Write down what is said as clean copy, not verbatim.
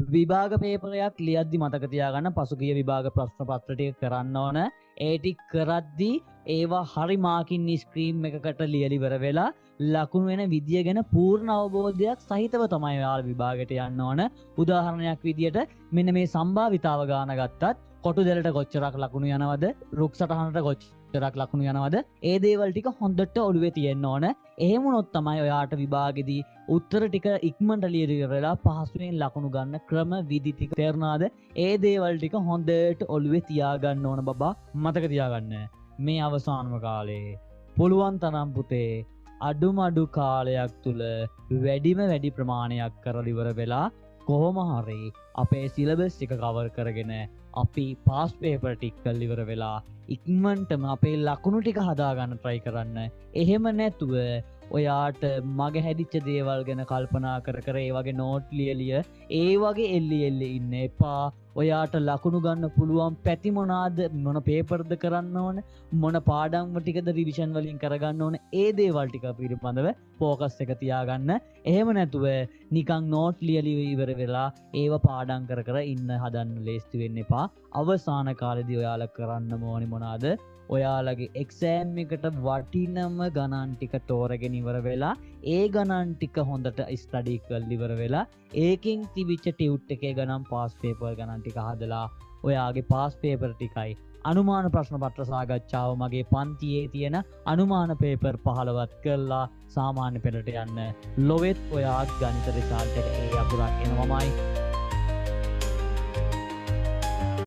විභාග පේපරයක් ලියද්දි මතක තියාගන්න පසුගිය විභාග ප්‍රශ්න පත්‍ර ටික කරන්න ඕන. ඒ ටික කරද්දි ඒවා හරි මාකින් ස්ක්‍රීම් එකකට ලියලා ඉවර වෙලා ලකුණු වෙන විදිය ගැන පූර්ණ අවබෝධයක් සහිතව තමයි ඔයාලා විභාගයට යන්න ඕන. උදාහරණයක් විදියට මෙන්න මේ සම්භාවිතාව ගාන ගත්තත් කොටු දෙලට කොච්චරක් ලකුණු යනවද, රුක් සටහනට කොච්චරක් ලකුණු යනවද, ඒ දේවල් ටික හොඳට ඔළුවේ තියෙන්න ඕන. එහෙම වුණොත් තමයි ඔයාට විභාගෙදී උත්තර ටික ඉක්මනට ලියලා පහසුවෙන් ලකුණු ගන්න ක්‍රම විදි ටික තේරුණාද? ඒ දේවල් ටික හොඳට ඔළුවේ තියාගන්න ඕන බබා. මතක තියාගන්න. මේ අවසානම කාලේ පුළුවන් තරම් පුතේ අඩුම අඩු කාලයක් තුල වැඩි ප්‍රමාණයක් කරලා ඉවර වෙලා කොහොම හරි අපේ සිලබස් එක කවර් කරගෙන අපි පාස් පේපර් ටික කරලා ඉවර වෙලා ඉක්මනටම අපේ ලකුණු ටික හදාගන්න try කරන්න. එහෙම නැතුව ඔයාට මග හැදිච්ච දේවල් ගැන කල්පනා කර ඒ වගේ නෝට් ලියලිය ඒ වගේ එල්ලි ඉන්න එපා. ඔයාට ලකුණු ගන්න පුළුවන් පැති මොනවාද, මොන පේපර්ද කරන්න ඕන, මොන පාඩම් ටිකද රිවිෂන් වලින් කරගන්න ඕන, ඒ දේවල් ටික පිළිබඳව ફોකස් එක තියාගන්න. එහෙම නැතුව නිකන් නෝට් ලියලි ඉවර වෙලා ඒව පාඩම් කර ඉන්න හදන්න ලේස්ති වෙන්න එපා. අවසාන කාලෙදී ඔයාලා කරන්න ඕනේ මොනවාද? ඔයාලගේ එක්සෑම් එකට වටිනම ගණන් ටික තෝරගෙන ඉවර වෙලා ඒ ගණන් ටික හොඳට ස්ටඩි කරලා ඉවර වෙලා ඒකෙන් තිබිච්ච ටියුට් එකේ ගණන් පාස් පේපර් ගණන් ටික හදලා ඔයාගේ පාස් පේපර් ටිකයි අනුමාන ප්‍රශ්න පත්‍ර සාකච්ඡාව මගේ පන්තියේ තියෙන අනුමාන පේපර් 15ක් කරලා සාමාන්‍ය පෙළට යන්න. ලොවෙත් ඔයා ගණිත රිසල්ට් එක ඒ අකුරක් එනවමයි.